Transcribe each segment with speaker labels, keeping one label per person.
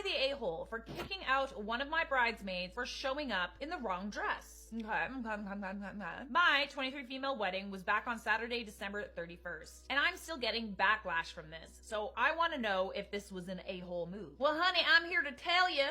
Speaker 1: the a-hole for kicking out one of my bridesmaids for showing up in the wrong dress? Okay. My 23 female wedding was back on Saturday, December 31st, and I'm still getting backlash from this, so I want to know if this was an a-hole move. Well, honey, I'm here to tell you.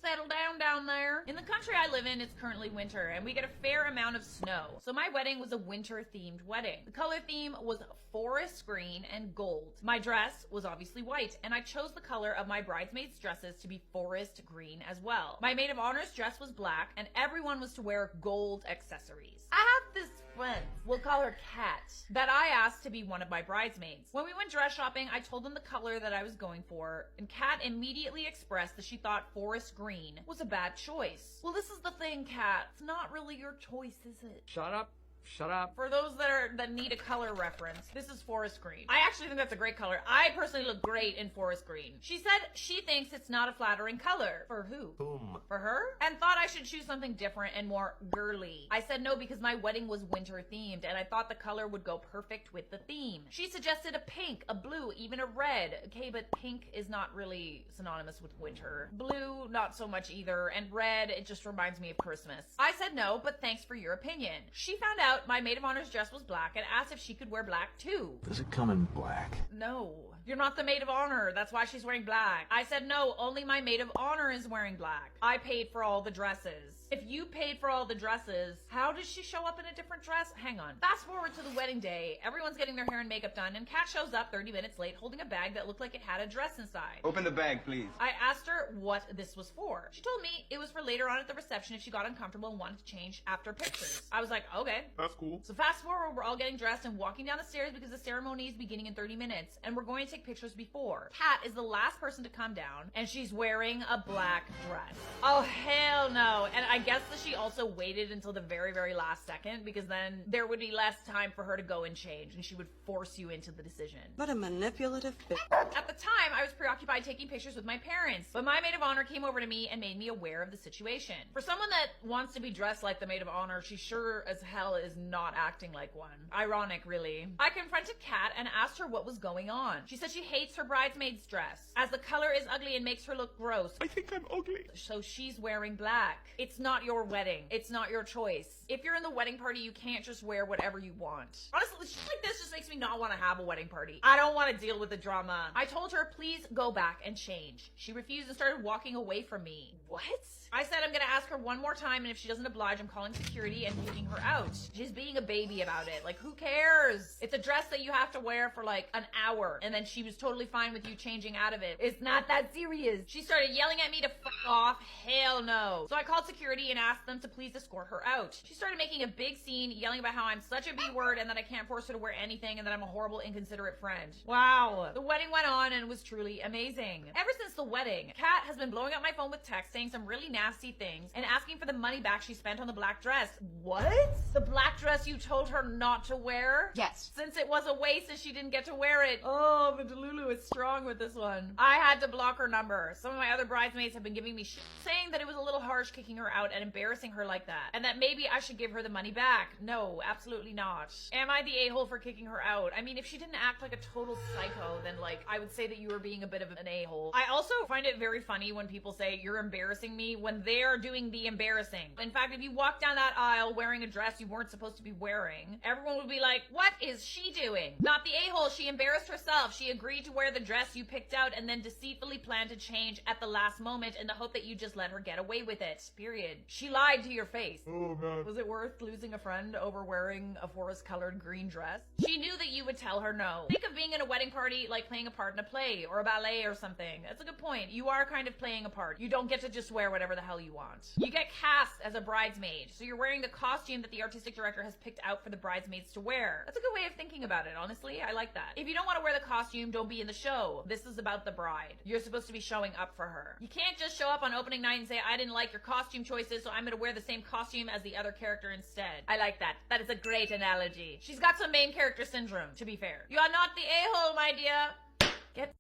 Speaker 1: Settle down there. In the country I live in, it's currently winter, and we get a fair amount of snow, so my wedding was a winter-themed wedding. The color theme was forest green and gold. My dress was obviously white, and I chose the color of my bridesmaids' dresses to be forest green as well. My maid of honor's dress was black, and everyone was to wear gold accessories. I have this friend, we'll call her Kat, that I asked to be one of my bridesmaids. When we went dress shopping, I told them the color that I was going for, and Kat immediately expressed that she thought forest green was a bad choice. Well, this is the thing, Kat. It's not really your choice, is it?
Speaker 2: Shut up. Shut up.
Speaker 1: For those that need a color reference, this is forest green. I actually think that's a great color. I personally look great in forest green. She said she thinks it's not a flattering color. For who?
Speaker 2: Whom?
Speaker 1: For her? And thought I should choose something different and more girly. I said no because my wedding was winter themed and I thought the color would go perfect with the theme. She suggested a pink, a blue, even a red. Okay, but pink is not really synonymous with winter. Blue, not so much either. And red, it just reminds me of Christmas. I said no, but thanks for your opinion. She found out my maid of honor's dress was black and asked if she could wear black too.
Speaker 3: Does it come in black?
Speaker 1: No. You're not the maid of honor. That's why she's wearing black. I said no, only my maid of honor is wearing black. I paid for all the dresses. If you paid for all the dresses, how does she show up in a different dress? Hang on. Fast forward to the wedding day. Everyone's getting their hair and makeup done and Kat shows up 30 minutes late holding a bag that looked like it had a dress inside.
Speaker 4: Open the bag, please.
Speaker 1: I asked her what this was for. She told me it was for later on at the reception if she got uncomfortable and wanted to change after pictures. I was like, okay.
Speaker 2: That's cool.
Speaker 1: So fast forward, we're all getting dressed and walking down the stairs because the ceremony is beginning in 30 minutes and we're going to take pictures before. Kat is the last person to come down and she's wearing a black dress. Oh, hell no. And I guess that she also waited until the very, very last second because then there would be less time for her to go and change and she would force you into the decision.
Speaker 5: What a manipulative bitch.
Speaker 1: At the time, I was preoccupied taking pictures with my parents, but my maid of honor came over to me and made me aware of the situation. For someone that wants to be dressed like the maid of honor, she sure as hell is not acting like one. Ironic, really. I confronted Kat and asked her what was going on. She said she hates her bridesmaid's dress, as the color is ugly and makes her look gross.
Speaker 2: I think I'm ugly.
Speaker 1: So she's wearing black. It's not your wedding. It's not your choice. If you're in the wedding party, you can't just wear whatever you want. Honestly, shit like this just makes me not want to have a wedding party. I don't want to deal with the drama. I told her, please go back and change. She refused and started walking away from me. What? I said I'm gonna ask her one more time, and if she doesn't oblige, I'm calling security and kicking her out. She's being a baby about it. Like, who cares? It's a dress that you have to wear for like an hour, and then she was totally fine with you changing out of it. It's not that serious. She started yelling at me to fuck off. Hell no. So I called security and asked them to please escort her out. She started making a big scene, yelling about how I'm such a B-word and that I can't force her to wear anything and that I'm a horrible, inconsiderate friend. Wow. The wedding went on and it was truly amazing. Ever since the wedding, Kat has been blowing up my phone with texts saying some really nasty things and asking for the money back she spent on the black dress. What? The black dress you told her not to wear?
Speaker 5: Yes.
Speaker 1: Since it was a waste and she didn't get to wear it. Oh, the Delulu is strong with this one. I had to block her number. Some of my other bridesmaids have been giving me shit, saying that it was a little harsh kicking her out and embarrassing her like that, and that maybe I should give her the money back. No, absolutely not. Am I the a-hole for kicking her out? I mean, if she didn't act like a total psycho, then like, I would say that you were being a bit of an a-hole. I also find it very funny when people say you're embarrassing me when they're doing the embarrassing. In fact, if you walk down that aisle wearing a dress you weren't supposed to be wearing, everyone would be like, what is she doing? Not the a-hole. She embarrassed herself. She agreed to wear the dress you picked out and then deceitfully planned to change at the last moment in the hope that you just let her get away with it. Period. She lied to your face.
Speaker 2: Oh, man.
Speaker 1: Was it worth losing a friend over wearing a forest-colored green dress? She knew that you would tell her no. Think of being in a wedding party like playing a part in a play or a ballet or something. That's a good point. You are kind of playing a part. You don't get to just wear whatever the hell you want. You get cast as a bridesmaid, so you're wearing the costume that the artistic director has picked out for the bridesmaids to wear. That's a good way of thinking about it, honestly. I like that. If you don't want to wear the costume, don't be in the show. This is about the bride. You're supposed to be showing up for her. You can't just show up on opening night and say, I didn't like your costume choices, so I'm gonna wear the same costume as the other character instead. I like that. That is a great analogy. She's got some main character syndrome, to be fair. You are not the a-hole, my dear.